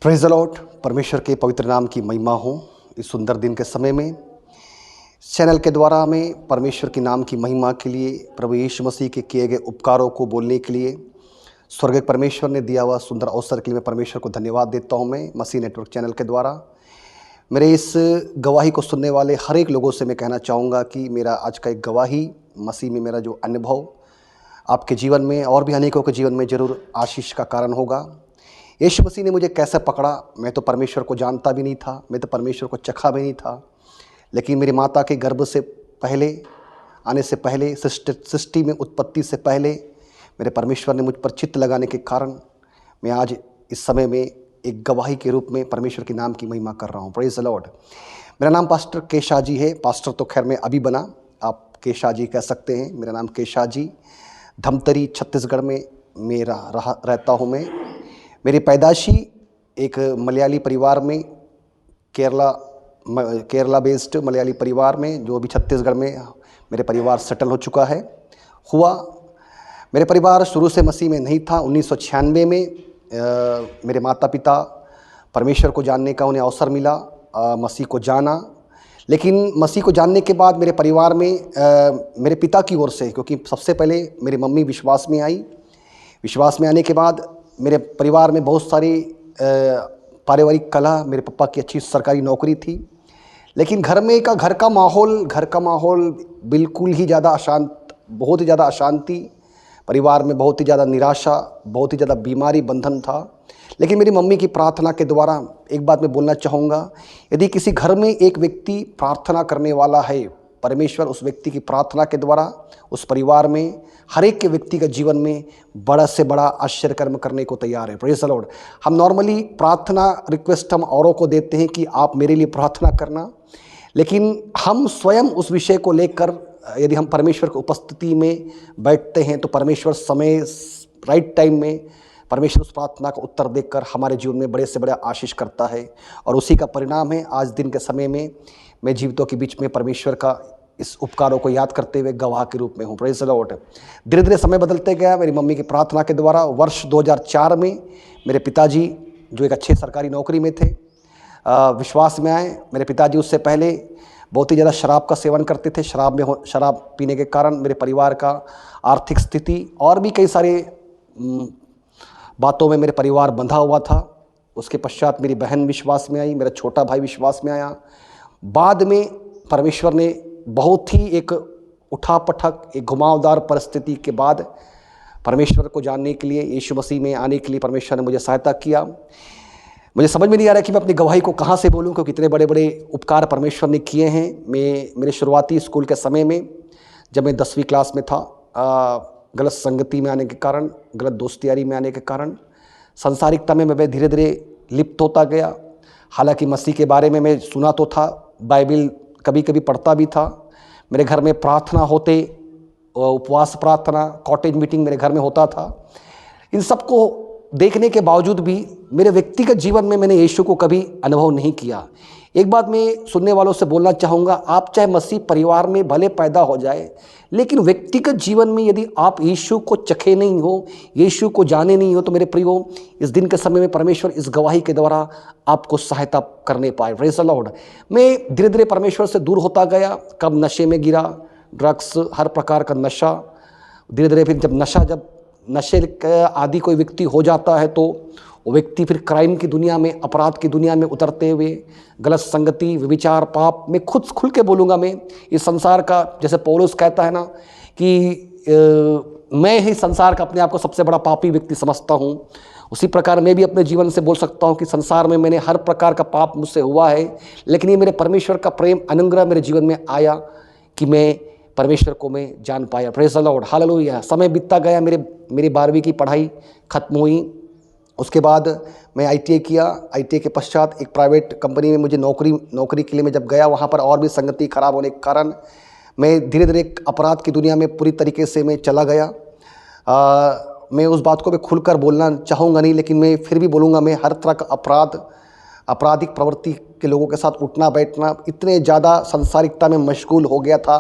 Praise the Lord. परमेश्वर के पवित्र नाम की महिमा हो। इस सुंदर दिन के समय में चैनल के द्वारा हमें परमेश्वर के नाम की महिमा के लिए, प्रभु यीशु मसीह के किए गए उपकारों को बोलने के लिए स्वर्ग परमेश्वर ने दिया हुआ सुंदर अवसर के लिए मैं परमेश्वर को धन्यवाद देता हूँ। मैं मसीह नेटवर्क चैनल के द्वारा मेरे इस गवाही को सुनने वाले हर एक लोगों से मैं कहना चाहूँगा कि मेरा आज का एक गवाही मसीह में मेरा जो अनुभव आपके जीवन में और भी अनेकों के जीवन में ज़रूर आशीष का कारण होगा। यीशु मसीह ने मुझे कैसे पकड़ा, मैं तो परमेश्वर को जानता भी नहीं था, मैं तो परमेश्वर को चखा भी नहीं था, लेकिन मेरी माता के गर्भ से पहले आने से पहले, सृष्टि में उत्पत्ति से पहले मेरे परमेश्वर ने मुझ पर चित्त लगाने के कारण मैं आज इस समय में एक गवाही के रूप में परमेश्वर के नाम की महिमा कर रहा हूँ। Praise the Lord. मेरा नाम पास्टर केशा जी है। पास्टर तो खैर मैं अभी बना, आप केशा जी कह सकते हैं। मेरा नाम केशा जी, धमतरी छत्तीसगढ़ में मेरा रहता हूँ मैं। मेरी पैदाशी एक मलयाली परिवार में, केरला बेस्ड मलयाली परिवार में, जो अभी छत्तीसगढ़ में मेरे परिवार सेटल हो चुका है हुआ। मेरे परिवार शुरू से मसीह में नहीं था। 1996 में मेरे माता पिता परमेश्वर को जानने का उन्हें अवसर मिला, मसीह को जाना। लेकिन मसीह को जानने के बाद मेरे परिवार में मेरे पिता की ओर से, क्योंकि सबसे पहले मेरी मम्मी विश्वास में आई, विश्वास में आने के बाद मेरे परिवार में बहुत सारी पारिवारिक कलह, मेरे पापा की अच्छी सरकारी नौकरी थी, लेकिन घर का माहौल बिल्कुल ही ज़्यादा अशांत, बहुत ही ज़्यादा अशांति, परिवार में बहुत ही ज़्यादा निराशा, बहुत ही ज़्यादा बीमारी बंधन था। लेकिन मेरी मम्मी की प्रार्थना के द्वारा एक बात मैं बोलना चाहूँगा, यदि किसी घर में एक व्यक्ति प्रार्थना करने वाला है, परमेश्वर उस व्यक्ति की प्रार्थना के द्वारा उस परिवार में हर एक के व्यक्ति के जीवन में बड़ा से बड़ा आश्चर्य कर्म करने को तैयार है। Praise the Lord. हम नॉर्मली प्रार्थना रिक्वेस्ट हम औरों को देते हैं कि आप मेरे लिए प्रार्थना करना, लेकिन हम स्वयं उस विषय को लेकर यदि हम परमेश्वर की उपस्थिति में बैठते हैं तो परमेश्वर समय राइट टाइम में परमेश्वर उस प्रार्थना का उत्तर देकर हमारे जीवन में बड़े से बड़ा आशीष करता है। और उसी का परिणाम है आज दिन के समय में मैं जीवितों के बीच में परमेश्वर का इस उपकारों को याद करते हुए गवाह के रूप में हूँ। Praise the Lord. धीरे धीरे समय बदलते गया। मेरी मम्मी की प्रार्थना के द्वारा वर्ष 2004 में मेरे पिताजी, जो एक अच्छे सरकारी नौकरी में थे, विश्वास में आए। मेरे पिताजी उससे पहले बहुत ही ज़्यादा शराब का सेवन करते थे। शराब पीने के कारण मेरे परिवार का आर्थिक स्थिति और भी कई सारे बातों में मेरे परिवार बंधा हुआ था। उसके पश्चात मेरी बहन विश्वास में आई, मेरा छोटा भाई विश्वास में आया। बाद में परमेश्वर ने बहुत ही एक उठापटक, एक घुमावदार परिस्थिति के बाद परमेश्वर को जानने के लिए, यीशु मसीह में आने के लिए परमेश्वर ने मुझे सहायता किया। मुझे समझ में नहीं आ रहा कि मैं अपनी गवाही को कहाँ से बोलूँ, क्योंकि इतने बड़े बड़े उपकार परमेश्वर ने किए हैं। मेरे शुरुआती स्कूल के समय में जब मैं 10वीं क्लास में था, गलत संगति में आने के कारण, गलत दोस्ती यारी में आने के कारण संसारिकता में मैं धीरे धीरे लिप्त होता गया। हालांकि मसीह के बारे में मैं सुना तो था, बाइबिल कभी कभी पढ़ता भी था। मेरे घर में प्रार्थना होते, उपवास प्रार्थना, कॉटेज मीटिंग मेरे घर में होता था। इन सब को देखने के बावजूद भी मेरे व्यक्तिगत जीवन में मैंने यीशु को कभी अनुभव नहीं किया। एक बात मैं सुनने वालों से बोलना चाहूँगा, आप चाहे मसीह परिवार में भले पैदा हो जाए, लेकिन व्यक्तिगत जीवन में यदि आप यीशु को चखे नहीं हो, यीशु को जाने नहीं हो, तो मेरे प्रियो, इस दिन के समय में परमेश्वर इस गवाही के द्वारा आपको सहायता करने पाए। Praise the Lord. मैं धीरे धीरे परमेश्वर से दूर होता गया। कब नशे में गिरा, ड्रग्स, हर प्रकार का नशा। धीरे धीरे फिर जब नशे का आदि कोई व्यक्ति हो जाता है तो वो व्यक्ति फिर क्राइम की दुनिया में, अपराध की दुनिया में उतरते हुए गलत संगति, व्यभिचार, पाप, मैं खुद खुल के बोलूँगा, मैं इस संसार का, जैसे पौलुस कहता है ना कि मैं ही संसार का अपने आप को सबसे बड़ा पापी व्यक्ति समझता हूँ, उसी प्रकार मैं भी अपने जीवन से बोल सकता हूँ कि संसार में मैंने हर प्रकार का पाप मुझसे हुआ है, लेकिन ये मेरे परमेश्वर का प्रेम अनुग्रह मेरे जीवन में आया कि मैं परमेश्वर को मैं जान पाया। Praise the Lord. हालेलुया। समय बीतता गया, मेरी 12वीं की पढ़ाई खत्म हुई। उसके बाद मैं ITI किया। ITI के पश्चात एक प्राइवेट कंपनी में मुझे नौकरी के लिए मैं जब गया, वहाँ पर और भी संगति खराब होने के कारण मैं धीरे धीरे अपराध की दुनिया में पूरी तरीके से मैं चला गया। मैं उस बात को मैं खुलकर बोलना चाहूँगा नहीं, लेकिन मैं फिर भी बोलूँगा, मैं हर तरह का आपराधिक प्रवृत्ति के लोगों के साथ उठना बैठना, इतने ज़्यादा संसारिकता में मशगूल हो गया था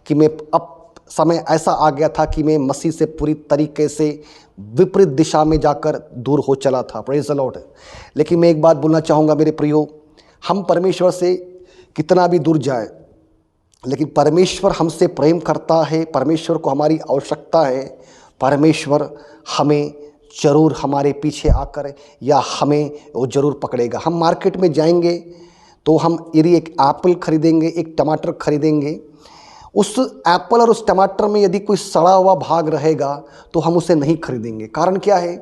कि मैं अब समय ऐसा आ गया था कि मैं मसीह से पूरी तरीके से विपरीत दिशा में जाकर दूर हो चला था। Praise the Lord. लेकिन मैं एक बात बोलना चाहूँगा मेरे प्रियो, हम परमेश्वर से कितना भी दूर जाए, लेकिन परमेश्वर हमसे प्रेम करता है, परमेश्वर को हमारी आवश्यकता है। परमेश्वर हमें ज़रूर हमारे पीछे आकर या हमें वो ज़रूर पकड़ेगा। हम मार्केट में जाएंगे तो हम यदि एक एप्पल खरीदेंगे, एक टमाटर खरीदेंगे, उस एप्पल और उस टमाटर में यदि कोई सड़ा हुआ भाग रहेगा तो हम उसे नहीं खरीदेंगे। कारण क्या है?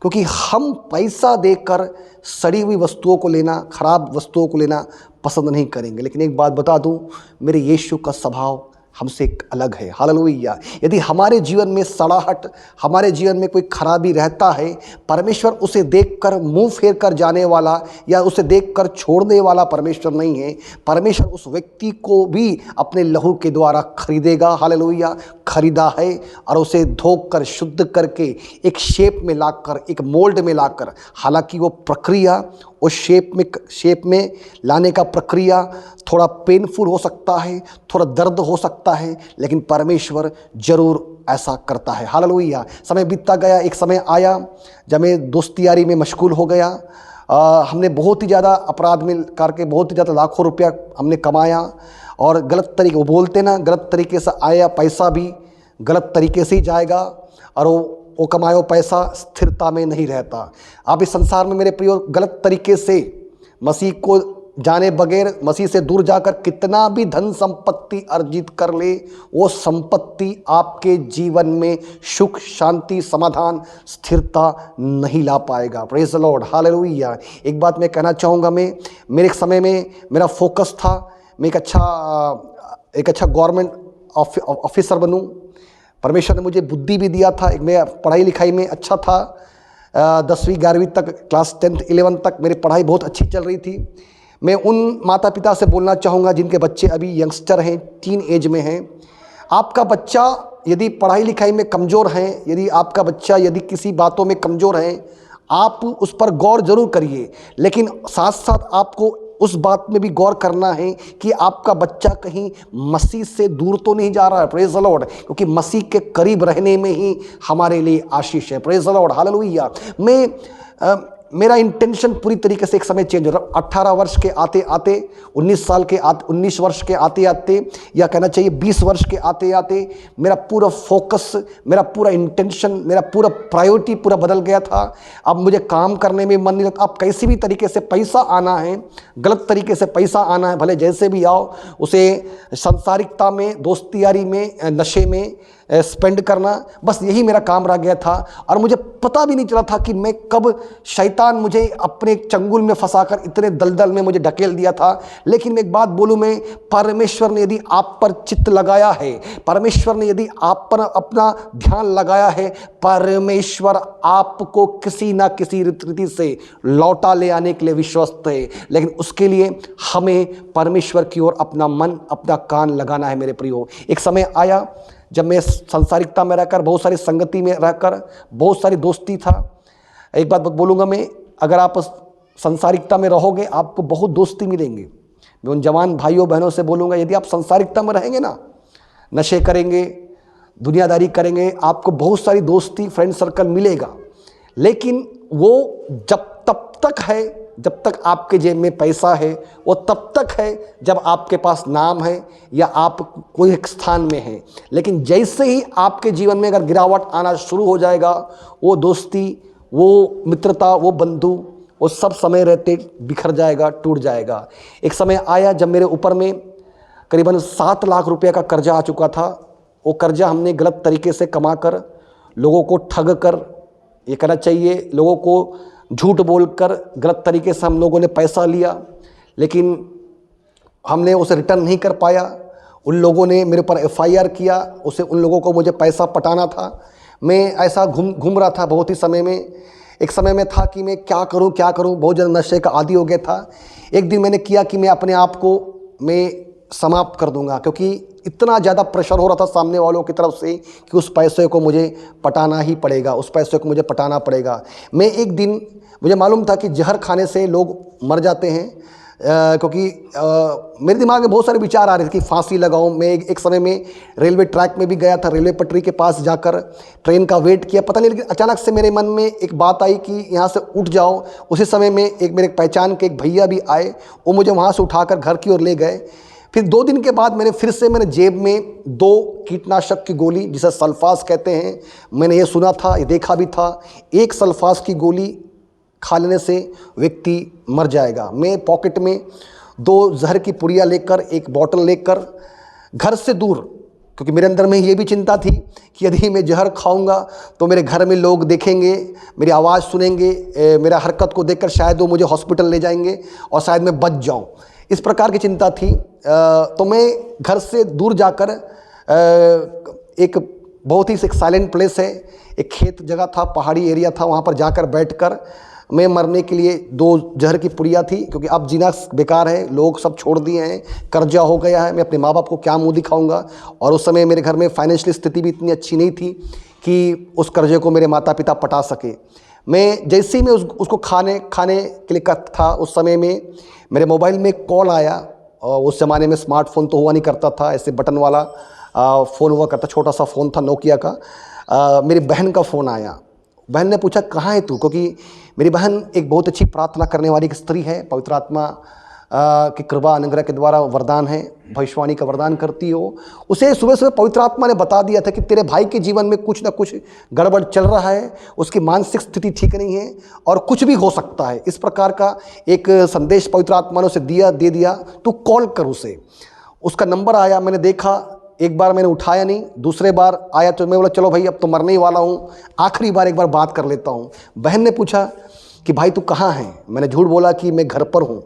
क्योंकि हम पैसा देकर सड़ी हुई वस्तुओं को लेना, खराब वस्तुओं को लेना पसंद नहीं करेंगे। लेकिन एक बात बता दूं, मेरे यीशु का स्वभाव हमसे अलग है। हालेलुया। यदि हमारे जीवन में सड़ाहट, हमारे जीवन में कोई खराबी रहता है, परमेश्वर उसे देखकर मुंह फेर कर जाने वाला या उसे देखकर छोड़ने वाला परमेश्वर नहीं है। परमेश्वर उस व्यक्ति को भी अपने लहू के द्वारा खरीदेगा। हालेलुया। खरीदा है और उसे धोकर शुद्ध करके एक शेप में लाकर, एक मोल्ड में लाकर, हालांकि वो प्रक्रिया, उस शेप में लाने का प्रक्रिया थोड़ा पेनफुल हो सकता है, थोड़ा दर्द हो सकता है, लेकिन परमेश्वर ज़रूर ऐसा करता है। हालेलुया। समय बीतता गया, एक समय आया जब मैं दोस्ती यारी में मशगूल हो गया। हमने बहुत ही ज़्यादा अपराध में करके बहुत ही ज़्यादा लाखों रुपया हमने कमाया और गलत तरीके, वो बोलते ना, गलत तरीके से आया पैसा भी गलत तरीके से ही जाएगा और वो कमाया हुआ पैसा स्थिरता में नहीं रहता। आप इस संसार में मेरे प्रियो गलत तरीके से मसीह को जाने बगैर, मसीह से दूर जाकर कितना भी धन संपत्ति अर्जित कर ले, वो संपत्ति आपके जीवन में सुख, शांति, समाधान, स्थिरता नहीं ला पाएगा। Praise the Lord. हालेलुया। एक बात मैं कहना चाहूँगा, मेरे एक समय में मेरा फोकस था मैं एक अच्छा गवर्नमेंट ऑफिसर बनूँ। परमेश्वर ने मुझे बुद्धि भी दिया था। एक मैं पढ़ाई लिखाई में अच्छा था। 10वीं 11वीं तक, क्लास 10th 11th तक मेरी पढ़ाई बहुत अच्छी चल रही थी। मैं उन माता पिता से बोलना चाहूँगा जिनके बच्चे अभी यंगस्टर हैं, टीन एज में हैं। आपका बच्चा यदि पढ़ाई लिखाई में कमज़ोर है, यदि आपका बच्चा यदि किसी बातों में कमज़ोर है, आप उस पर गौर ज़रूर करिए, लेकिन साथ साथ आपको उस बात में भी गौर करना है कि आपका बच्चा कहीं मसीह से दूर तो नहीं जा रहा है। Praise the Lord. क्योंकि मसीह के करीब रहने में ही हमारे लिए आशीष है। Praise the Lord. हालेलुया। मेरा इंटेंशन पूरी तरीके से एक समय चेंज हो रहा। 18 वर्ष के आते आते, 19 वर्ष के आते आते, या कहना चाहिए 20 वर्ष के आते आते, मेरा पूरा फोकस, मेरा पूरा इंटेंशन, मेरा पूरा प्रायोरिटी पूरा बदल गया था। अब मुझे काम करने में मन नहीं लगता। अब कैसी भी तरीके से पैसा आना है, गलत तरीके से पैसा आना है, भले जैसे भी आओ, उसे संसारिकता में, दोस्ती यारी में, नशे में स्पेंड करना, बस यही मेरा काम रह गया था। और मुझे पता भी नहीं चला था कि मैं कब शैतान मुझे अपने चंगुल में फंसाकर इतने दलदल में मुझे ढकेल दिया था। लेकिन मैं एक बात बोलूं, मैं, परमेश्वर ने यदि आप पर चित्त लगाया है, परमेश्वर ने यदि आप पर अपना ध्यान लगाया है, परमेश्वर आपको किसी ना किसी रीति से लौटा ले आने के लिए विश्वस्त है। लेकिन उसके लिए हमें परमेश्वर की ओर अपना मन, अपना कान लगाना है। मेरे प्रियो, एक समय आया जब मैं संसारिकता में रहकर, बहुत सारी संगति में रहकर, बहुत सारी दोस्ती था। एक बात बोलूँगा मैं, अगर आप संसारिकता में रहोगे आपको बहुत दोस्ती मिलेंगे। मैं उन जवान भाइयों बहनों से बोलूँगा, यदि आप संसारिकता में रहेंगे ना, नशे करेंगे, दुनियादारी करेंगे, आपको बहुत सारी दोस्ती, फ्रेंड सर्कल मिलेगा। लेकिन वो तब तक है जब तक आपके जेब में पैसा है, वो तब तक है जब आपके पास नाम है या आप कोई एक स्थान में हैं। लेकिन जैसे ही आपके जीवन में अगर गिरावट आना शुरू हो जाएगा, वो दोस्ती, वो मित्रता, वो बंधु, वो सब समय रहते बिखर जाएगा, टूट जाएगा। एक समय आया जब मेरे ऊपर में करीबन 7 लाख रुपए का कर्जा आ चुका था। वो कर्जा हमने गलत तरीके से कमा कर, लोगों को ठग कर, ये कहना चाहिए लोगों को झूठ बोलकर, गलत तरीके से हम लोगों ने पैसा लिया, लेकिन हमने उसे रिटर्न नहीं कर पाया। उन लोगों ने मेरे पर FIR किया, उन लोगों को मुझे पैसा पटाना था। मैं ऐसा घूम रहा था बहुत ही समय में। एक समय में था कि मैं क्या करूं, बहुत ज़्यादा नशे का आदी हो गया था। एक दिन मैंने किया कि मैं अपने आप को मैं समाप्त कर दूंगा, क्योंकि इतना ज़्यादा प्रेशर हो रहा था सामने वालों की तरफ से कि उस पैसे को मुझे पटाना ही पड़ेगा, उस पैसे को मुझे पटाना पड़ेगा। मैं एक दिन, मुझे मालूम था कि जहर खाने से लोग मर जाते हैं, क्योंकि मेरे दिमाग में बहुत सारे विचार आ रहे थे कि फांसी लगाऊं। मैं एक समय में रेलवे ट्रैक में भी गया था, रेलवे पटरी के पास जाकर ट्रेन का वेट किया, पता नहीं, लेकिन अचानक से मेरे मन में एक बात आई कि यहाँ से उठ जाओ। उसी समय में एक मेरे पहचान के एक भैया भी आए, वो मुझे वहाँ से उठाकर घर की ओर ले गए। फिर 2 दिन के बाद मैंने जेब में 2 कीटनाशक की गोली, जिसे सल्फास कहते हैं, मैंने ये सुना था, ये देखा भी था, एक सल्फास की गोली खा लेने से व्यक्ति मर जाएगा। मैं पॉकेट में 2 जहर की पुड़िया लेकर, एक बॉटल लेकर घर से दूर, क्योंकि मेरे अंदर में ये भी चिंता थी कि यदि मैं जहर खाऊंगा तो मेरे घर में लोग देखेंगे, मेरी आवाज़ सुनेंगे, मेरा हरकत को देखकर शायद वो मुझे हॉस्पिटल ले जाएंगे और शायद मैं बच जाऊं, इस प्रकार की चिंता थी। तो मैं घर से दूर जाकर एक बहुत ही एक साइलेंट प्लेस है, एक खेत जगह था, पहाड़ी एरिया था, वहाँ पर जाकर बैठकर मैं मरने के लिए 2 जहर की पुड़िया थी, क्योंकि अब जीना बेकार है, लोग सब छोड़ दिए हैं, कर्जा हो गया है, मैं अपने माँ बाप को क्या मुंह दिखाऊंगा। और उस समय मेरे घर में फाइनेंशियल स्थिति भी इतनी अच्छी नहीं थी कि उस कर्जे को मेरे माता पिता पटा सके। मैं जैसे ही मैं उसको खाने के लिए कहा था, उस समय में मेरे मोबाइल में कॉल आया। और उस ज़माने में स्मार्टफोन तो हुआ नहीं करता था, ऐसे बटन वाला फ़ोन हुआ करता, छोटा सा फ़ोन था नोकिया का। मेरी बहन का फ़ोन आया। बहन ने पूछा कहाँ है तू, क्योंकि मेरी बहन एक बहुत अच्छी प्रार्थना करने वाली एक स्त्री है, पवित्र आत्मा की कृपा अनुग्रह के द्वारा वरदान है, भविष्यवाणी का वरदान करती हो। उसे सुबह सुबह पवित्र आत्मा ने बता दिया था कि तेरे भाई के जीवन में कुछ ना कुछ गड़बड़ चल रहा है, उसकी मानसिक स्थिति ठीक नहीं है और कुछ भी हो सकता है। इस प्रकार का एक संदेश पवित्र आत्मा ने उसे दे दिया, तू कॉल कर उसे। उसका नंबर आया, मैंने देखा, एक बार मैंने उठाया नहीं, दूसरे बार आया तो मैं बोला चलो भाई अब तो मरने ही वाला हूँ, आखिरी बार एक बार बात कर लेता हूँ। बहन ने पूछा कि भाई तू कहाँ है? मैंने झूठ बोला कि मैं घर पर हूँ।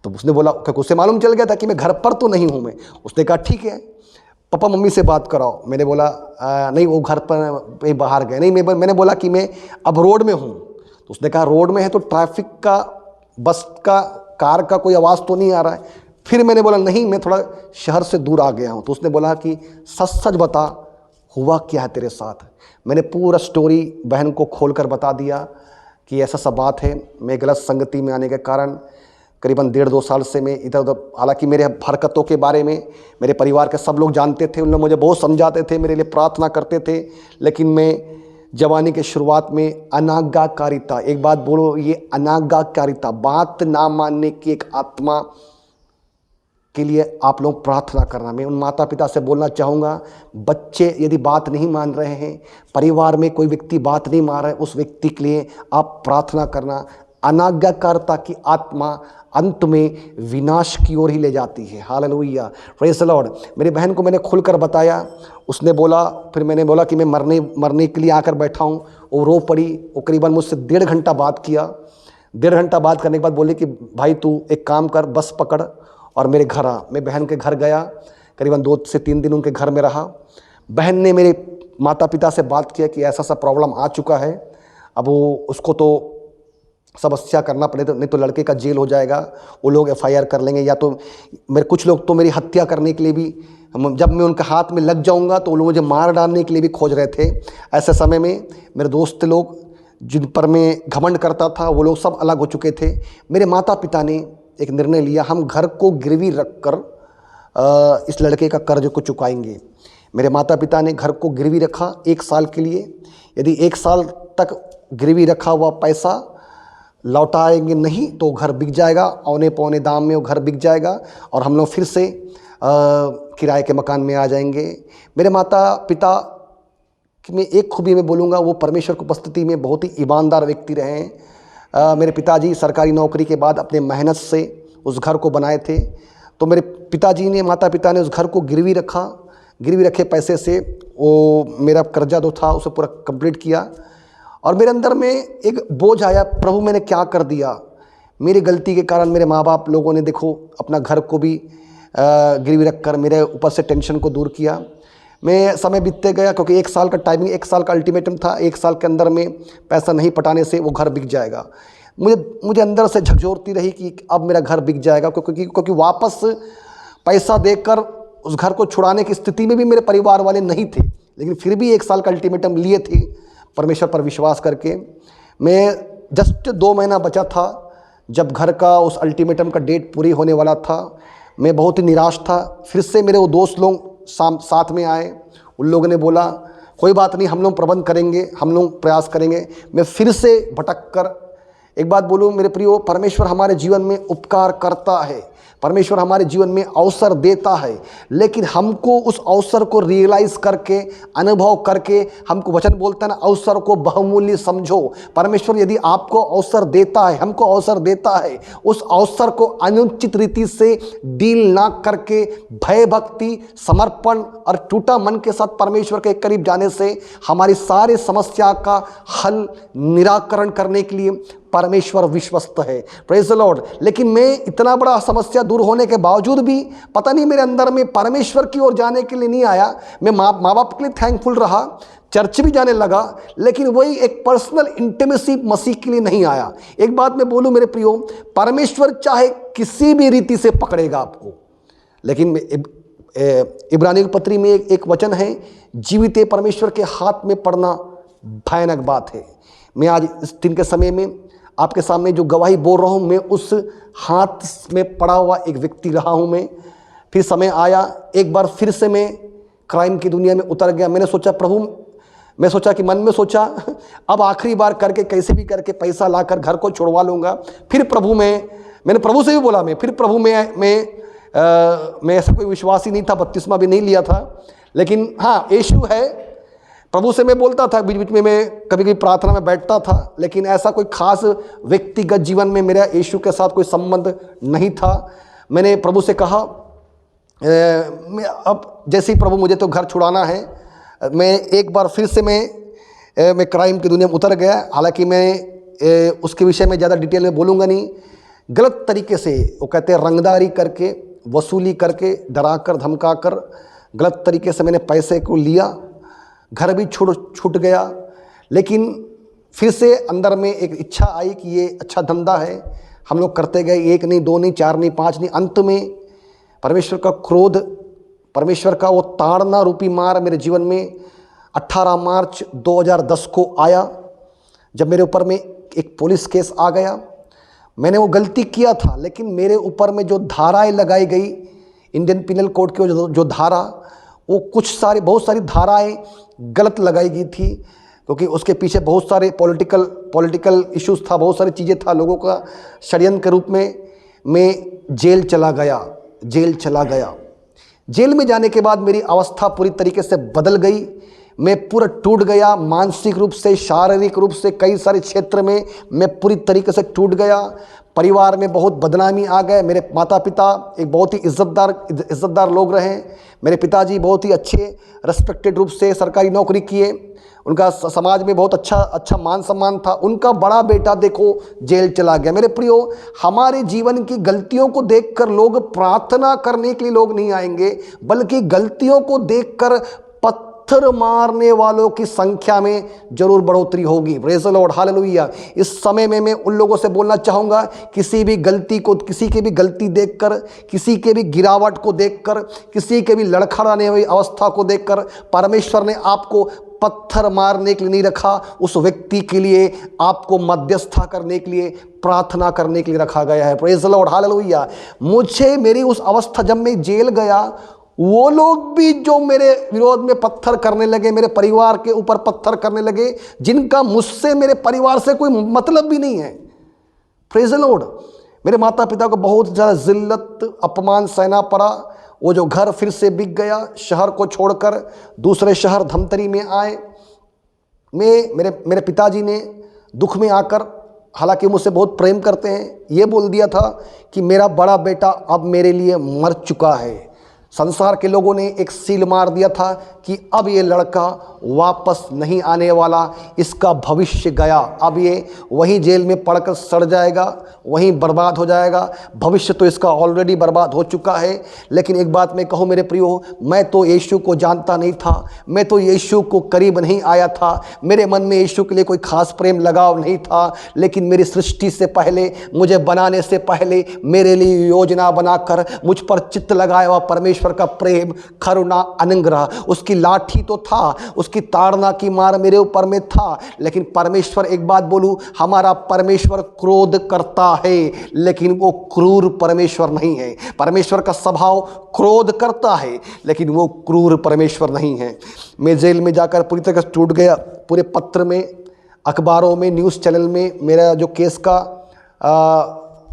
तो उसने बोला, क्योंकि उसे मालूम चल गया था कि मैं घर पर तो नहीं हूँ मैं। उसने कहा ठीक है पापा मम्मी से बात कराओ। मैंने बोला नहीं वो घर पर बाहर गए। नहीं मैंने बोला कि मैं अब रोड में हूँ। तो उसने कहा रोड में है तो ट्रैफिक का, बस का, कार का कोई आवाज़ तो नहीं आ रहा है? फिर मैंने बोला नहीं मैं थोड़ा शहर से दूर आ गया हूँ। तो उसने बोला कि सच सच बता हुआ क्या है तेरे साथ। मैंने पूरा स्टोरी बहन को खोलकर बता दिया कि ऐसा सब बात है। मैं गलत संगति में आने के कारण करीबन 1.5-2 साल से मैं इधर उधर, हालांकि मेरे हरकतों के बारे में मेरे परिवार के सब लोग जानते थे, उन लोग मुझे बहुत समझाते थे, मेरे लिए प्रार्थना करते थे, लेकिन मैं जवानी के शुरुआत में अनाज्ञाकारिता, एक बात बोलो ये अनाज्ञाकारिता, बात ना मानने की एक आत्मा के लिए आप लोग प्रार्थना करना। मैं उन माता पिता से बोलना चाहूँगा, बच्चे यदि बात नहीं मान रहे हैं, परिवार में कोई व्यक्ति बात नहीं मान रहा है, उस व्यक्ति के लिए आप प्रार्थना करना। अनाज्ञाकारिता की आत्मा अंत में विनाश की ओर ही ले जाती है। Hallelujah, praise the Lord. मेरी बहन को मैंने खुलकर बताया, उसने बोला, फिर मैंने बोला कि मैं मरने के लिए आकर बैठा हूँ। वो रो पड़ी। वो करीबन मुझसे 1.5 घंटा बात किया। 1.5 घंटा बात करने के बाद बोली कि भाई तू एक काम कर, बस पकड़ और मेरे घर आ। मैं बहन के घर गया, करीबन 2 से 3 दिन उनके घर में रहा। बहन ने मेरे माता पिता से बात किया कि ऐसा सा प्रॉब्लम आ चुका है, अब वो उसको तो समस्या करना पड़े, तो नहीं तो लड़के का जेल हो जाएगा, वो लोग FIR कर लेंगे, या तो मेरे कुछ लोग तो मेरी हत्या करने के लिए भी, जब मैं उनके हाथ में लग जाऊंगा तो वो लोग मुझे मार डालने के लिए भी खोज रहे थे। ऐसे समय में मेरे दोस्त लोग जिन पर मैं घमंड करता था वो लोग सब अलग हो चुके थे। मेरे माता पिता ने एक निर्णय लिया, हम घर को गिरवी रख कर इस लड़के का कर्ज को चुकाएंगे। मेरे माता पिता ने घर को गिरवी रखा 1 साल के लिए। यदि 1 साल तक गिरवी रखा हुआ पैसा लौटाएंगे नहीं तो घर बिक जाएगा, औने पौने दाम में वो घर बिक जाएगा और हम लोग फिर से किराए के मकान में आ जाएंगे। मेरे माता पिता की मैं एक खूबी में बोलूँगा, वो परमेश्वर की उपस्थिति में बहुत ही ईमानदार व्यक्ति रहे हैं। मेरे पिताजी सरकारी नौकरी के बाद अपने मेहनत से उस घर को बनाए थे। तो मेरे पिताजी ने, माता पिता ने उस घर को गिरवी रखा। गिरवी रखे पैसे से वो मेरा कर्जा जो था उसे पूरा कंप्लीट किया। और मेरे अंदर में एक बोझ आया, प्रभु मैंने क्या कर दिया? मेरी गलती के कारण मेरे माँ बाप लोगों ने देखो अपना घर को भी गिरवी रख कर मेरे ऊपर से टेंशन को दूर किया। मैं समय बीतते गया, क्योंकि 1 साल का टाइमिंग, 1 साल का अल्टीमेटम था, 1 साल के अंदर में पैसा नहीं पटाने से वो घर बिक जाएगा। मुझे अंदर से झकझोरती रही कि अब मेरा घर बिक जाएगा, क्योंकि वापस पैसा देकर उस घर को छुड़ाने की स्थिति में भी मेरे परिवार वाले नहीं थे। लेकिन फिर भी 1 साल का अल्टीमेटम लिए थे परमेश्वर पर विश्वास करके। मैं जस्ट 2 महीना बचा था जब घर का उस अल्टीमेटम का डेट पूरी होने वाला था, मैं बहुत ही निराश था। फिर से मेरे वो दोस्त लोग साथ में आए। उन लोगों ने बोला कोई बात नहीं, हम लोग प्रबंध करेंगे, हम लोग प्रयास करेंगे। मैं फिर से भटक कर एक बात बोलूँ मेरे प्रियो, परमेश्वर हमारे जीवन में उपकार करता है, परमेश्वर हमारे जीवन में अवसर देता है, लेकिन हमको उस अवसर को रियलाइज़ करके, अनुभव करके, हमको वचन बोलता है ना, अवसर को बहुमूल्य समझो। परमेश्वर यदि आपको अवसर देता है, हमको अवसर देता है, उस अवसर को अनुचित रीति से डील ना करके भय भक्ति, समर्पण और टूटा मन के साथ परमेश्वर के करीब जाने से हमारी सारी समस्या का हल, निराकरण करने के लिए परमेश्वर विश्वस्त है। Praise the Lord. लेकिन मैं इतना बड़ा समस्या दूर होने के बावजूद भी पता नहीं मेरे अंदर में परमेश्वर की ओर जाने के लिए नहीं आया। मैं माँ बाप के लिए थैंकफुल रहा, चर्च भी जाने लगा, लेकिन वही एक पर्सनल इंटीमेसी मसीह के लिए नहीं आया। एक बात मैं बोलूँ मेरे प्रियो, परमेश्वर चाहे किसी भी रीति से पकड़ेगा आपको, लेकिन इब्रानियों की पत्री में एक वचन है, जीवित परमेश्वर के हाथ में पड़ना भयानक बात है। मैं आज इस दिन के समय में आपके सामने जो गवाही बोल रहा हूँ, मैं उस हाथ में पड़ा हुआ एक व्यक्ति रहा हूँ। मैं फिर समय आया, एक बार फिर से मैं क्राइम की दुनिया में उतर गया। मैंने सोचा प्रभु, मैं सोचा कि मन में सोचा अब आखिरी बार करके कैसे भी करके पैसा लाकर घर को छुड़वा लूँगा। फिर प्रभु मैंने प्रभु से भी बोला, फिर प्रभु मैं ऐसा कोई विश्वास ही नहीं था, बपतिस्मा भी नहीं लिया था, लेकिन हाँ यीशु है। प्रभु से मैं बोलता था, बीच बीच में मैं कभी कभी प्रार्थना में बैठता था, लेकिन ऐसा कोई खास व्यक्तिगत जीवन में मेरा यीशु के साथ कोई संबंध नहीं था। मैंने प्रभु से कहा मैं अब जैसे ही प्रभु मुझे तो घर छुड़ाना है, मैं एक बार फिर से मैं क्राइम की दुनिया में उतर गया। हालांकि मैं उसके विषय में ज़्यादा डिटेल में बोलूँगा नहीं। गलत तरीके से, वो कहते हैं रंगदारी करके, वसूली करके, डरा कर धमका कर गलत तरीके से मैंने पैसे को लिया, घर भी छूट गया। लेकिन फिर से अंदर में एक इच्छा आई कि ये अच्छा धंधा है, हम लोग करते गए, 1 नहीं 2 नहीं 4 नहीं 5 नहीं। अंत में परमेश्वर का क्रोध, परमेश्वर का वो ताड़ना रूपी मार मेरे जीवन में 18 मार्च 2010 को आया, जब मेरे ऊपर में एक पुलिस केस आ गया। मैंने वो गलती किया था, लेकिन मेरे ऊपर में जो धाराएं लगाई गई, इंडियन पिनल कोड की जो धारा, वो बहुत सारी धाराएं गलत लगाई गई थी, क्योंकि उसके पीछे बहुत सारे पॉलिटिकल इश्यूज था, बहुत सारी चीज़ें था। लोगों का षड्यंत्र के रूप में मैं जेल चला गया। जेल में जाने के बाद मेरी अवस्था पूरी तरीके से बदल गई। मैं पूरा टूट गया, मानसिक रूप से, शारीरिक रूप से, कई सारे क्षेत्र में मैं पूरी तरीके से टूट गया। परिवार में बहुत बदनामी आ गए। मेरे माता पिता एक बहुत ही इज्जतदार लोग रहे। मेरे पिताजी बहुत ही अच्छे रेस्पेक्टेड रूप से सरकारी नौकरी किए, उनका समाज में बहुत अच्छा मान सम्मान था। उनका बड़ा बेटा देखो जेल चला गया। मेरे प्रियो, हमारे जीवन की गलतियों को देखकर लोग प्रार्थना करने के लिए लोग नहीं आएंगे, बल्कि गलतियों को देखकर पत्थर मारने वालों की संख्या में जरूर बढ़ोतरी होगी। Praise the Lord, hallelujah. इस समय में मैं उन लोगों से बोलना चाहूँगा, किसी की भी गलती देखकर, किसी के भी गिरावट को देखकर, किसी के भी लड़खड़ाने हुई अवस्था को देखकर परमेश्वर ने आपको पत्थर मारने के लिए नहीं रखा। उस व्यक्ति के लिए आपको मध्यस्थता करने के लिए, प्रार्थना करने के लिए रखा गया है। Praise the Lord, hallelujah. मुझे मेरी उस अवस्था, जब मैं जेल गया, वो लोग भी जो मेरे विरोध में पत्थर करने लगे, मेरे परिवार के ऊपर पत्थर करने लगे, जिनका मुझसे, मेरे परिवार से कोई मतलब भी नहीं है। Praise the Lord. मेरे माता पिता को बहुत ज़्यादा जिल्लत, अपमान सहना पड़ा। वो जो घर फिर से बिक गया, शहर को छोड़कर दूसरे शहर धमतरी में आए। मेरे पिताजी ने दुख में आकर, हालांकि मुझसे बहुत प्रेम करते हैं, ये बोल दिया था कि मेरा बड़ा बेटा अब मेरे लिए मर चुका है। संसार के लोगों ने एक सील मार दिया था कि अब ये लड़का वापस नहीं आने वाला, इसका भविष्य गया, अब ये वहीं जेल में पड़कर सड़ जाएगा, वहीं बर्बाद हो जाएगा। भविष्य तो इसका ऑलरेडी बर्बाद हो चुका है। लेकिन एक बात मैं कहूँ मेरे प्रियो, मैं तो यीशु को जानता नहीं था, मैं तो यीशु को करीब नहीं आया था, मेरे मन में यीशु के लिए कोई खास प्रेम लगाव नहीं था। लेकिन मेरी सृष्टि से पहले, मुझे बनाने से पहले, मेरे लिए योजना बनाकर मुझ पर चित्त लगाया हुआ परमेश्वर परमेश्वर का प्रेम, करुणा, अनुग्रह। उसकी लाठी तो था, उसकी ताड़ना की मार मेरे ऊपर में था, लेकिन परमेश्वर, एक बात बोलूं, हमारा परमेश्वर क्रोध करता है, लेकिन वो क्रूर परमेश्वर नहीं है। परमेश्वर का स्वभाव क्रोध करता है, लेकिन वो क्रूर परमेश्वर नहीं है। मैं जेल में जाकर पूरी तरह से टूट गया। पूरे पत्र में, अखबारों में, न्यूज़ चैनल में मेरा जो केस का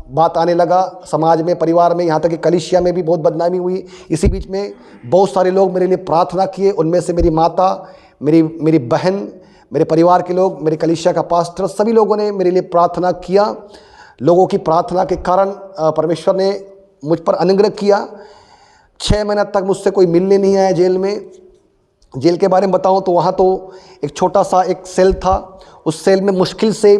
बात आने लगा, समाज में, परिवार में, यहाँ तक कि कलीसिया में भी बहुत बदनामी हुई। इसी बीच में बहुत सारे लोग मेरे लिए प्रार्थना किए। उनमें से मेरी माता, मेरी बहन, मेरे परिवार के लोग, मेरे कलीसिया का पास्टर, सभी लोगों ने मेरे लिए प्रार्थना किया। लोगों की प्रार्थना के कारण परमेश्वर ने मुझ पर अनुग्रह किया। 6 महीना तक मुझसे कोई मिलने नहीं आया जेल में। जेल के बारे में बताऊं तो वहाँ तो एक छोटा सा एक सेल था। उस सेल में मुश्किल से,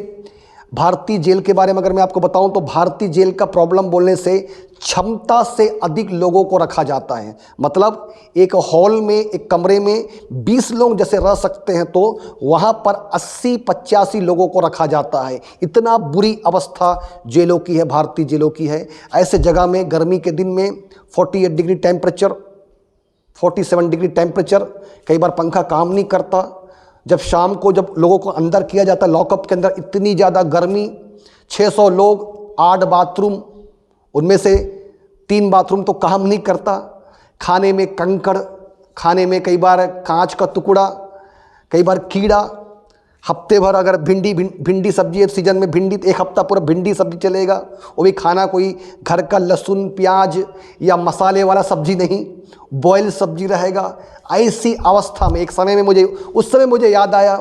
भारतीय जेल के बारे में अगर मैं आपको बताऊं तो भारतीय जेल का प्रॉब्लम बोलने से क्षमता से अधिक लोगों को रखा जाता है। मतलब एक हॉल में, एक कमरे में 20 लोग जैसे रह सकते हैं, तो वहाँ पर 80-85 लोगों को रखा जाता है। इतना बुरी अवस्था जेलों की है, भारतीय जेलों की है। ऐसे जगह में गर्मी के दिन में 48 डिग्री टेम्परेचर, 47 डिग्री टेम्परेचर, कई बार पंखा काम नहीं करता। जब शाम को जब लोगों को अंदर किया जाता है लॉकअप के अंदर, इतनी ज़्यादा गर्मी, 600 लोग, 8 बाथरूम, उनमें से 3 बाथरूम तो काम नहीं करता। खाने में कंकड़, खाने में कई बार कांच का टुकड़ा, कई बार कीड़ा। हफ्ते भर अगर भिंडी सब्जी है सीजन में, भिंडी, एक हफ्ता पूरा भिंडी सब्जी चलेगा, वो भी खाना कोई घर का लहसुन प्याज या मसाले वाला सब्जी नहीं, बॉयल सब्जी रहेगा। ऐसी अवस्था में एक समय में उस समय मुझे याद आया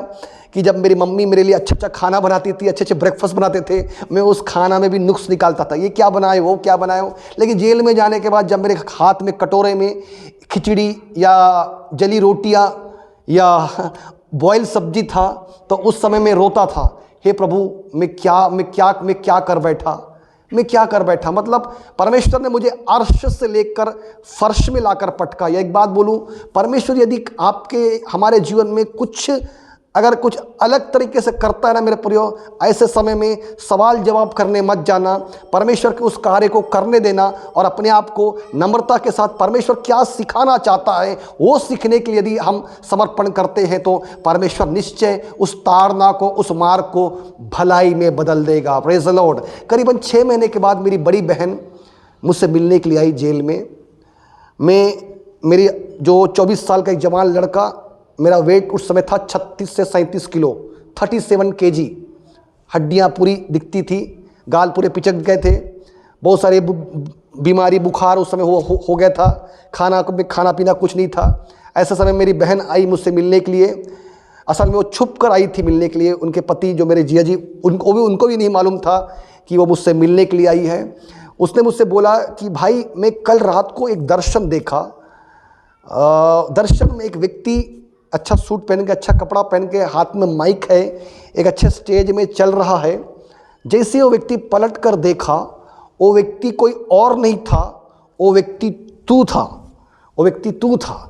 कि जब मेरी मम्मी मेरे लिए अच्छा अच्छा खाना बनाती थी, अच्छे अच्छे ब्रेकफास्ट बनाते थे, मैं उस खाना में भी नुक्स निकालता था, ये क्या बनाए, वो क्या बनाए हो। लेकिन जेल में जाने के बाद जब मेरे हाथ में कटोरे में खिचड़ी या जली रोटियाँ या बॉयल सब्जी था, तो उस समय मैं रोता था, हे प्रभु, मैं क्या कर बैठा। मतलब परमेश्वर ने मुझे अर्श से लेकर फर्श में लाकर पटकाया। एक बात बोलूं, परमेश्वर यदि हमारे जीवन में अगर कुछ अलग तरीके से करता है ना मेरे प्रियो, ऐसे समय में सवाल जवाब करने मत जाना, परमेश्वर के उस कार्य को करने देना और अपने आप को नम्रता के साथ परमेश्वर क्या सिखाना चाहता है वो सीखने के लिए यदि हम समर्पण करते हैं, तो परमेश्वर निश्चय उस ताड़ना को, उस मार्ग को भलाई में बदल देगा। Praise the Lord. करीबन 6 महीने के बाद मेरी बड़ी बहन मुझसे मिलने के लिए आई जेल में। मेरी जो 24 साल का एक जवान लड़का, मेरा वेट उस समय था 36 से 37 किलो, 37 केजी। हड्डियाँ पूरी दिखती थी, गाल पूरे पिचक गए थे, बहुत सारे बीमारी, बुखार उस समय हो गया था, खाना पीना कुछ नहीं था। ऐसे समय मेरी बहन आई मुझसे मिलने के लिए। असल में वो छुप कर आई थी मिलने के लिए। उनके पति जो मेरे जिया जी, उनको भी नहीं मालूम था कि वो मुझसे मिलने के लिए आई है। उसने मुझसे बोला कि भाई, मैं कल रात को एक दर्शन देखा। दर्शन में एक व्यक्ति अच्छा सूट पहन के, अच्छा कपड़ा पहन के, हाथ में माइक है, एक अच्छे स्टेज में चल रहा है। जैसे वो व्यक्ति पलट कर देखा, वो व्यक्ति कोई और नहीं था, वो व्यक्ति तू था।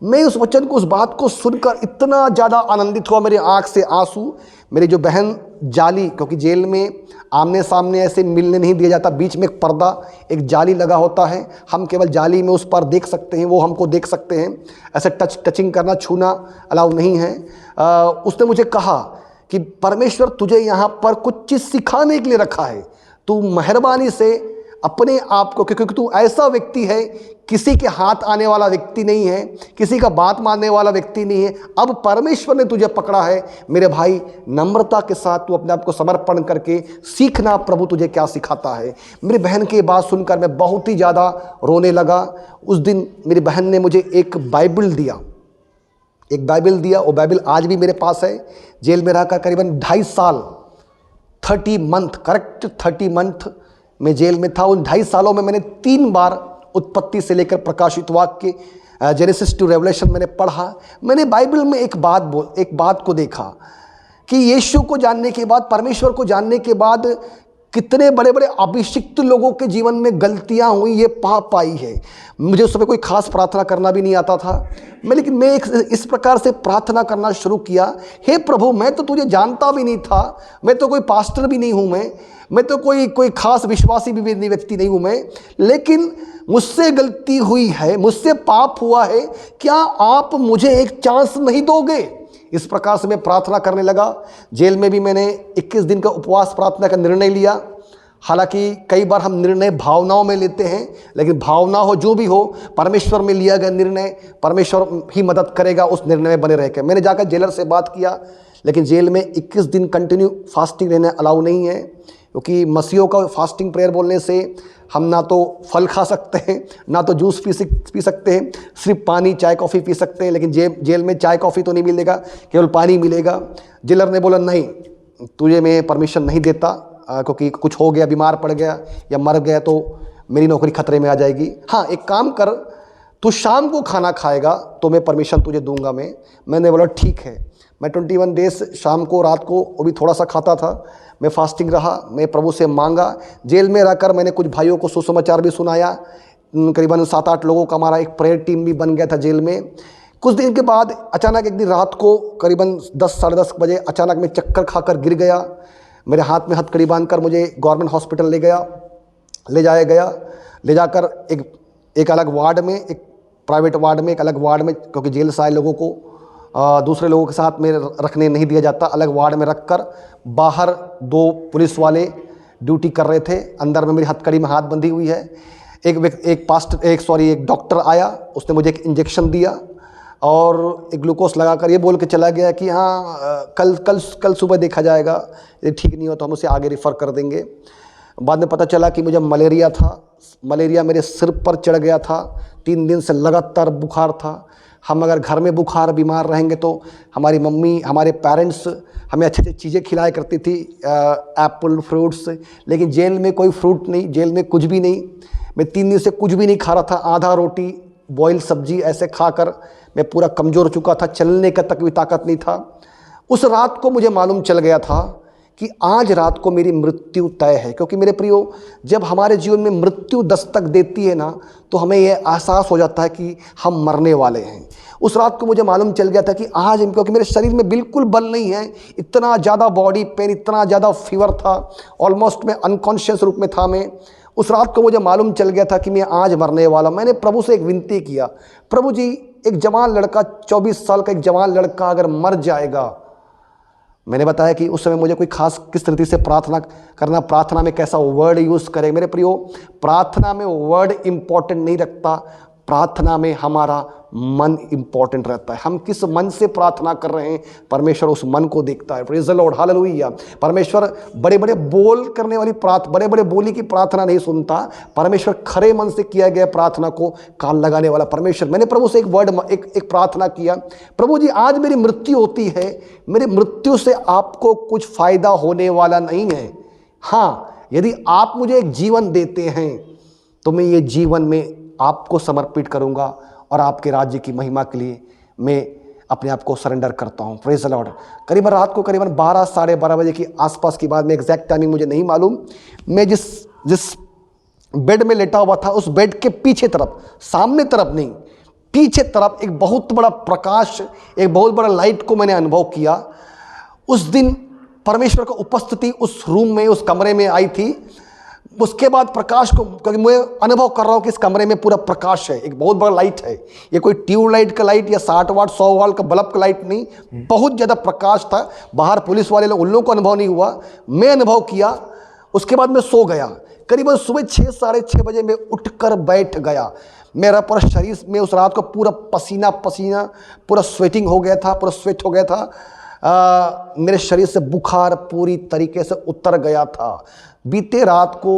मैं उस वचन को, उस बात को सुनकर इतना ज़्यादा आनंदित हुआ, मेरी आँख से आंसू। मेरी जो बहन जाली, क्योंकि जेल में आमने सामने ऐसे मिलने नहीं दिया जाता, बीच में एक पर्दा, एक जाली लगा होता है, हम केवल जाली में उस पर देख सकते हैं, वो हमको देख सकते हैं। ऐसे टचिंग करना, छूना अलाउ नहीं है। उसने मुझे कहा कि परमेश्वर तुझे यहाँ पर कुछ चीज़ सिखाने के लिए रखा है, तू मेहरबानी से अपने आप को, क्योंकि तू ऐसा व्यक्ति है, किसी के हाथ आने वाला व्यक्ति नहीं है, किसी का बात मानने वाला व्यक्ति नहीं है। अब परमेश्वर ने तुझे पकड़ा है मेरे भाई, नम्रता के साथ तू अपने आप को समर्पण करके सीखना प्रभु तुझे क्या सिखाता है। मेरी बहन की बात सुनकर मैं बहुत ही ज़्यादा रोने लगा। उस दिन मेरी बहन ने मुझे एक बाइबल दिया। वो बाइबल आज भी मेरे पास है। जेल में रहकर करीबन 2.5 साल, 30 मंथ, करेक्ट 30 मंथ मैं जेल में था। उन 2.5 सालों में मैंने 3 बार उत्पत्ति से लेकर प्रकाशित वाक्य, जेनेसिस टू रेवलेशन मैंने पढ़ा। मैंने बाइबल में एक बात को देखा कि यीशु को जानने के बाद, परमेश्वर को जानने के बाद कितने बड़े बड़े अभिषिक्त लोगों के जीवन में गलतियां हुई, ये पाई है। मुझे उस समय कोई खास प्रार्थना करना भी नहीं आता था, लेकिन मैं इस प्रकार से प्रार्थना करना शुरू किया, हे प्रभु, मैं तो तुझे जानता भी नहीं था, मैं तो कोई पास्टर भी नहीं हूँ, मैं तो कोई खास विश्वासी भी व्यक्ति नहीं हूँ मैं, लेकिन मुझसे गलती हुई है, मुझसे पाप हुआ है, क्या आप मुझे एक चांस नहीं दोगे? इस प्रकार से मैं प्रार्थना करने लगा। जेल में भी मैंने 21 दिन का उपवास प्रार्थना का निर्णय लिया। हालांकि कई बार हम निर्णय भावनाओं में लेते हैं, लेकिन भावना हो जो भी हो, परमेश्वर में लिया गया निर्णय परमेश्वर ही मदद करेगा उस निर्णय में बने रहकर। मैंने जाकर जेलर से बात किया, लेकिन जेल में 21 दिन कंटिन्यू फास्टिंग रहना अलाउ नहीं है, क्योंकि मसीहों का फास्टिंग प्रेयर बोलने से हम ना तो फल खा सकते हैं, ना तो जूस पी सकते हैं, सिर्फ पानी चाय कॉफ़ी पी सकते हैं। लेकिन जेल में चाय कॉफ़ी तो नहीं मिलेगा, केवल पानी मिलेगा। जेलर ने बोला नहीं, तुझे मैं परमिशन नहीं देता, क्योंकि कुछ हो गया, बीमार पड़ गया या मर गया तो मेरी नौकरी खतरे में आ जाएगी। हाँ, एक काम कर, तू शाम को खाना खाएगा तो मैं परमिशन तुझे दूंगा। मैंने बोला ठीक है। मैं 21 डेज शाम को, रात को वो भी थोड़ा सा खाता था, मैं फास्टिंग रहा, मैं प्रभु से मांगा। जेल में रहकर मैंने कुछ भाइयों को सुसमाचार भी सुनाया। करीबन 7-8 लोगों का हमारा एक प्रेयर टीम भी बन गया था जेल में। कुछ दिन के बाद अचानक एक दिन रात को करीबन 10 साढ़े 10 बजे अचानक मैं चक्कर खाकर गिर गया। मेरे हाथ में हथकड़ी बांधकर मुझे गवर्नमेंट हॉस्पिटल ले जाया गया। ले जाकर एक अलग वार्ड में, एक प्राइवेट वार्ड में, एक अलग वार्ड में, क्योंकि जेल से आए लोगों को दूसरे लोगों के साथ में रखने नहीं दिया जाता, अलग वार्ड में रखकर बाहर 2 पुलिस वाले ड्यूटी कर रहे थे। अंदर में मेरी हथकड़ी में हाथ बंधी हुई है। एक डॉक्टर आया, उसने मुझे एक इंजेक्शन दिया और एक ग्लूकोज लगाकर ये बोल के चला गया कि हाँ कल सुबह देखा जाएगा, यदि ठीक नहीं हो तो हम उसे आगे रेफ़र कर देंगे। बाद में पता चला कि मुझे मलेरिया था। मलेरिया मेरे सिर पर चढ़ गया था। 3 दिन से लगातार बुखार था। हम अगर घर में बुखार बीमार रहेंगे तो हमारी मम्मी, हमारे पेरेंट्स हमें अच्छी अच्छी चीज़ें खिलाया करती थी, एप्पल, फ्रूट्स, लेकिन जेल में कोई फ्रूट नहीं, जेल में कुछ भी नहीं। मैं 3 दिन से कुछ भी नहीं खा रहा था, आधा रोटी, बॉयल सब्जी ऐसे खाकर मैं पूरा कमज़ोर हो चुका था, चलने का तक भी ताकत नहीं था। उस रात को मुझे मालूम चल गया था कि आज रात को मेरी मृत्यु तय है। क्योंकि मेरे प्रियो, जब हमारे जीवन में मृत्यु दस्तक देती है ना, तो हमें यह एहसास हो जाता है कि हम मरने वाले हैं। उस रात को मुझे मालूम चल गया था कि आज, क्योंकि मेरे शरीर में बिल्कुल बल नहीं है, इतना ज़्यादा बॉडी पेन, इतना ज़्यादा फीवर था, ऑलमोस्ट मैं अनकॉन्शियस रूप में था। मैं उस रात को मुझे मालूम चल गया था कि मैं आज मरने वाला। मैंने प्रभु से एक विनती किया, प्रभु जी, एक जवान लड़का, 24 साल का एक जवान लड़का अगर मर जाएगा, मैंने बताया कि उस समय मुझे कोई खास किस तरीके से प्रार्थना करना, प्रार्थना में कैसा वर्ड यूज़ करें। मेरे प्रियो, प्रार्थना में वर्ड इम्पॉर्टेंट नहीं रखता, प्रार्थना में हमारा मन इम्पॉर्टेंट रहता है। हम किस मन से प्रार्थना कर रहे हैं, परमेश्वर उस मन को देखता है। Praise the Lord, hallelujah. परमेश्वर बड़े बड़े बोल करने वाली बड़े बड़े बोली की प्रार्थना नहीं सुनता। परमेश्वर खरे मन से किया गया प्रार्थना को कान लगाने वाला परमेश्वर। मैंने प्रभु से एक प्रार्थना किया, प्रभु जी, आज मेरी मृत्यु होती है, मेरी मृत्यु से आपको कुछ फ़ायदा होने वाला नहीं है। हाँ, यदि आप मुझे एक जीवन देते हैं तो मैं ये जीवन में आपको समर्पित करूंगा और आपके राज्य की महिमा के लिए मैं अपने आप को सरेंडर करता हूं। Praise the Lord. करीबन रात को करीबन 12 साढ़े 12 बजे की आसपास की बात में, एग्जैक्ट टाइमिंग मुझे नहीं मालूम, मैं जिस बेड में लेटा हुआ था, उस बेड के पीछे तरफ, सामने तरफ नहीं, पीछे तरफ एक बहुत बड़ा प्रकाश, एक बहुत बड़ा लाइट को मैंने अनुभव किया। उस दिन परमेश्वर की उपस्थिति उस रूम में, उस कमरे में आई थी। उसके बाद प्रकाश को, क्योंकि मैं अनुभव कर रहा हूँ कि इस कमरे में पूरा प्रकाश है, एक बहुत बड़ा लाइट है। ये कोई ट्यूबलाइट का लाइट या 60 वाट 100 वाट का बल्ब का लाइट नहीं, बहुत ज़्यादा प्रकाश था। बाहर पुलिस वाले लोग, उन लोगों को अनुभव नहीं हुआ, मैं अनुभव किया। उसके बाद मैं सो गया। करीबन सुबह 6 साढ़े 6 बजे मैं उठकर बैठ गया। मेरा पूरा शरीर में उस रात को पूरा पसीना पसीना, पूरा स्वेटिंग हो गया था, पूरा स्वेट हो गया था। मेरे शरीर से बुखार पूरी तरीके से उतर गया था। बीते रात को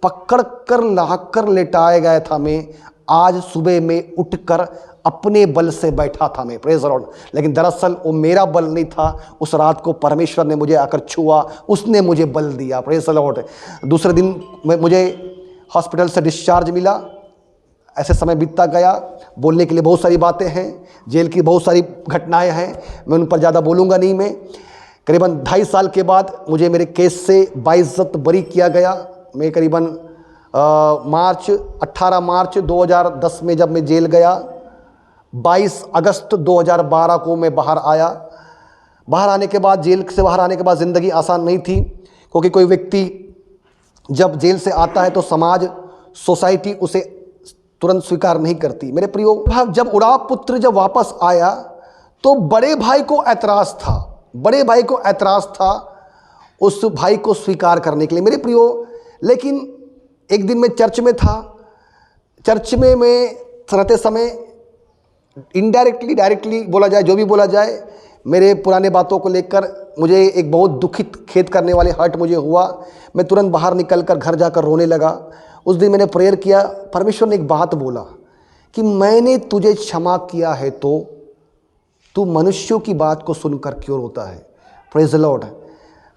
पकड़ कर लाकर लेटाया गया था मैं, आज सुबह में उठकर अपने बल से बैठा था मैं। Praise the Lord. लेकिन दरअसल वो मेरा बल नहीं था, उस रात को परमेश्वर ने मुझे आकर छुआ, उसने मुझे बल दिया। Praise the Lord. दूसरे दिन मुझे हॉस्पिटल से डिस्चार्ज मिला। ऐसे समय बीतता गया, बोलने के लिए बहुत सारी बातें हैं, जेल की बहुत सारी घटनाएं हैं, मैं उन पर ज़्यादा बोलूँगा नहीं। मैं करीबन 2.5 साल के बाद मुझे मेरे केस से बाइज्जत बरी किया गया। मैं करीबन 18 मार्च 2010 में जब मैं जेल गया, 22 अगस्त 2012 को मैं बाहर आया। बाहर आने के बाद, जेल से बाहर आने के बाद ज़िंदगी आसान नहीं थी, क्योंकि कोई व्यक्ति जब जेल से आता है तो समाज, सोसाइटी उसे तुरंत स्वीकार नहीं करती। मेरे प्रियो, जब उड़ाव पुत्र जब वापस आया तो बड़े भाई को ऐतराज़ था, बड़े भाई को ऐतराज़ था उस भाई को स्वीकार करने के लिए। मेरे प्रियो, लेकिन एक दिन मैं चर्च में था, चर्च में मैं रहते समय इनडायरेक्टली डायरेक्टली बोला जाए, जो भी बोला जाए, मेरे पुराने बातों को लेकर मुझे एक बहुत दुखित, खेद करने वाले हर्ट मुझे हुआ। मैं तुरंत बाहर निकलकर घर जाकर रोने लगा। उस दिन मैंने प्रेयर किया, परमेश्वर ने एक बात बोला कि मैंने तुझे क्षमा किया है तो तू मनुष्यों की बात को सुनकर क्यों रोता है। Praise the Lord,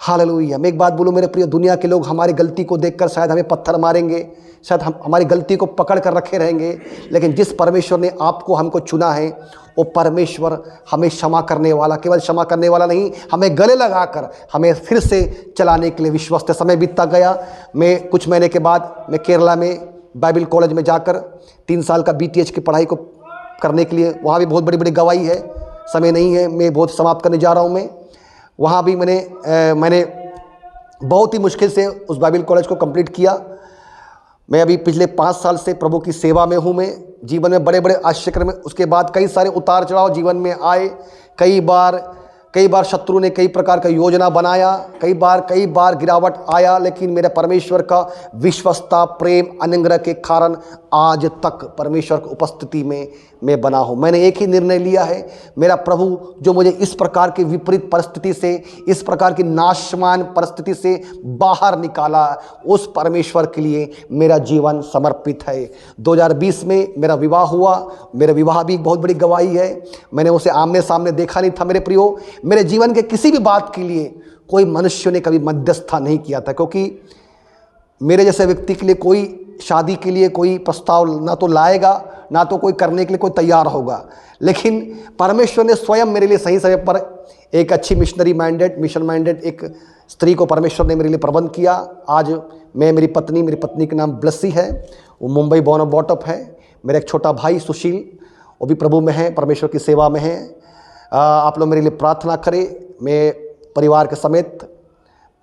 hallelujah. मैं एक बात बोलूँ मेरे प्रिय, दुनिया के लोग हमारी गलती को देखकर शायद हमें पत्थर मारेंगे, शायद हम हमारी गलती को पकड़ कर रखे रहेंगे, लेकिन जिस परमेश्वर ने आपको हमको चुना है वो परमेश्वर हमें क्षमा करने वाला, केवल क्षमा करने वाला नहीं, हमें गले लगाकर हमें फिर से चलाने के लिए विश्वस्त है। समय बीतता गया। मैं कुछ महीने के बाद मैं केरला में बाइबल कॉलेज में जाकर 3 साल का BTH की पढ़ाई को करने के लिए, वहाँ भी बहुत बड़ी बड़ी गवाही है, समय नहीं है, मैं बहुत समाप्त करने जा रहा हूँ। मैं वहाँ भी मैंने बहुत ही मुश्किल से उस बाइबल कॉलेज को कंप्लीट किया। मैं अभी पिछले 5 साल से प्रभु की सेवा में हूँ। मैं जीवन में बड़े बड़े आश्चर्य में, उसके बाद कई सारे उतार चढ़ाव जीवन में आए। कई बार शत्रु ने कई प्रकार का योजना बनाया, कई बार गिरावट आया, लेकिन मेरे परमेश्वर का विश्वस्ता, प्रेम, अनुग्रह के कारण आज तक परमेश्वर की उपस्थिति में मैं बना हूँ। मैंने एक ही निर्णय लिया है, मेरा प्रभु जो मुझे इस प्रकार की विपरीत परिस्थिति से, इस प्रकार की नाशमान परिस्थिति से बाहर निकाला, उस परमेश्वर के लिए मेरा जीवन समर्पित है। 2020 में मेरा विवाह हुआ। मेरा विवाह भी बहुत बड़ी गवाही है। मैंने उसे आमने सामने देखा नहीं था। मेरे प्रियो, मेरे जीवन के किसी भी बात के लिए कोई मनुष्य ने कभी मध्यस्थता नहीं किया था, क्योंकि मेरे जैसे व्यक्ति के लिए कोई शादी के लिए कोई प्रस्ताव ना तो लाएगा, ना तो कोई करने के लिए कोई तैयार होगा, लेकिन परमेश्वर ने स्वयं मेरे लिए सही समय पर एक अच्छी मिशन माइंडेड एक स्त्री को परमेश्वर ने मेरे लिए प्रबंध किया। आज मेरी पत्नी का नाम ब्लेसी है, वो मुंबई बॉर्न और बॉट अप है। मेरा एक छोटा भाई सुशील, वो भी प्रभु में है, परमेश्वर की सेवा में है। आप लोग मेरे लिए प्रार्थना करें। मैं परिवार के समेत,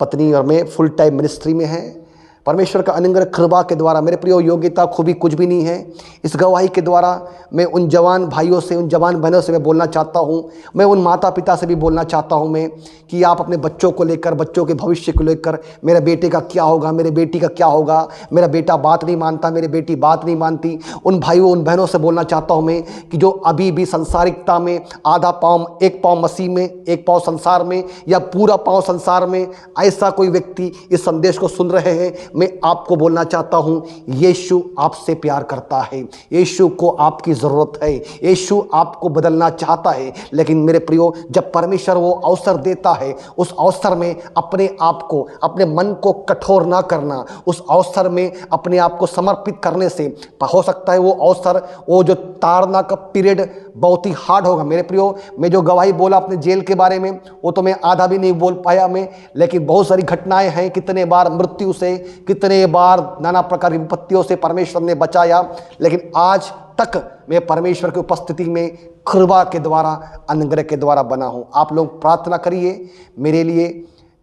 पत्नी और मैं फुल टाइम मिनिस्ट्री में हैं। परमेश्वर का अनुग्रह कृपा के द्वारा, मेरे प्रिय, योग्यता खूबी कुछ भी नहीं है। इस गवाही के द्वारा मैं उन जवान भाइयों से, उन जवान बहनों से मैं बोलना चाहता हूँ, मैं उन माता पिता से भी बोलना चाहता हूँ मैं, कि आप अपने बच्चों को लेकर, बच्चों के भविष्य को लेकर, मेरे बेटे का क्या होगा, मेरे बेटी का क्या होगा, मेरा बेटा बात नहीं मानता, मेरी बेटी बात नहीं मानती, उन भाइयों, उन बहनों से बोलना चाहता हूँ मैं कि जो अभी भी संसारिकता में आधा पाँव, एक पाँव मसीह में, एक पाँव संसार में, या पूरा पाँव संसार में, ऐसा कोई व्यक्ति इस संदेश को सुन रहे हैं, मैं आपको बोलना चाहता हूं, यीशु आपसे प्यार करता है, यीशु को आपकी ज़रूरत है, यीशु आपको बदलना चाहता है। लेकिन मेरे प्रियो, जब परमेश्वर वो अवसर देता है, उस अवसर में अपने आप को, अपने मन को कठोर ना करना, उस अवसर में अपने आप को समर्पित करने से हो सकता है वो अवसर, वो जो ताड़ना का पीरियड बहुत ही हार्ड होगा। मेरे प्रियो, मैं जो गवाही बोला अपने जेल के बारे में, वो तो मैं आधा भी नहीं बोल पाया मैं, लेकिन बहुत सारी घटनाएं हैं। कितने बार मृत्यु से, कितने बार नाना प्रकार की विपत्तियों से परमेश्वर ने बचाया, लेकिन आज तक मैं परमेश्वर की उपस्थिति में कृपा के द्वारा, अनुग्रह के द्वारा बना हूँ। आप लोग प्रार्थना करिए मेरे लिए,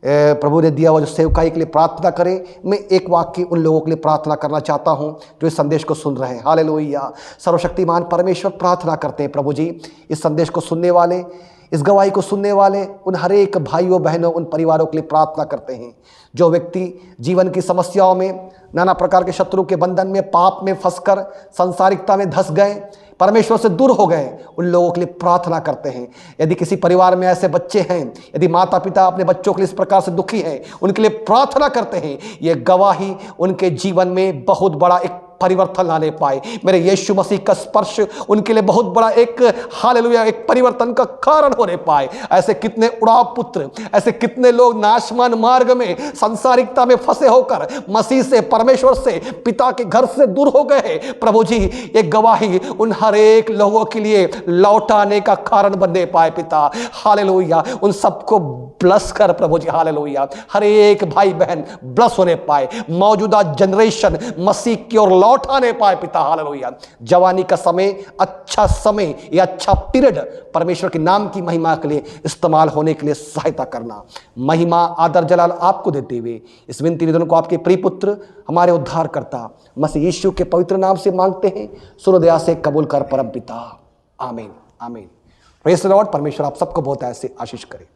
प्रभु ने दिया हुआ जो सेवकाई के लिए प्रार्थना करें। मैं एक वाक्य उन लोगों के लिए प्रार्थना करना चाहता हूं जो इस संदेश को सुन रहे हैं। हालेलुया। सर्वशक्तिमान परमेश्वर, प्रार्थना करते हैं प्रभु जी, इस संदेश को सुनने वाले, इस गवाही को सुनने वाले उन हर एक भाइयों बहनों, उन परिवारों के लिए प्रार्थना करते हैं जो व्यक्ति जीवन की समस्याओं में, नाना प्रकार के शत्रु के बंधन में, पाप में फंसकर संसारिकता में धंस गए, परमेश्वर से दूर हो गए, उन लोगों के लिए प्रार्थना करते हैं। यदि किसी परिवार में ऐसे बच्चे हैं, यदि माता पिता अपने बच्चों के लिए इस प्रकार से दुखी हैं, उनके लिए प्रार्थना करते हैं, ये गवाही उनके जीवन में बहुत बड़ा एक परिवर्तन लाने पाए। मेरे यीशु मसीह का स्पर्श उनके लिए बहुत बड़ा एक, हालेलुया, एक परिवर्तन का कारण होने पाए। ऐसे कितने उड़ाव पुत्र, ऐसे कितने लोग नाशमान मार्ग में, सांसारिकता में फंसे होकर मसीह से, परमेश्वर से, पिता के घर से दूर हो गए। प्रभु जी, एक गवाही उन हर एक लोगों के लिए लौटाने का कारण बनने पाए पिता। हालेलुया। उन सबको ब्लस कर प्रभु जी, हालेलुया। हर एक भाई बहन ब्लस होने पाए। मौजूदा जनरेशन मसीह की ओर लौट लौटा नहीं पाए पिता, हालेलुया। जवानी का समय, अच्छा समय, ये अच्छा पीरियड परमेश्वर के नाम की महिमा के लिए इस्तेमाल होने के लिए सहायता करना। महिमा, आदर, जलाल आपको देते हुए इस विनती निवेदन को आपके प्रिय पुत्र हमारे उद्धारकर्ता मसीह यीशु के पवित्र नाम से मांगते हैं, सुनो दया से कबूल कर परम पिता, आमीन, आमीन। Praise the Lord. परमेश्वर आप सबको बहुत ऐसे आशीष करे।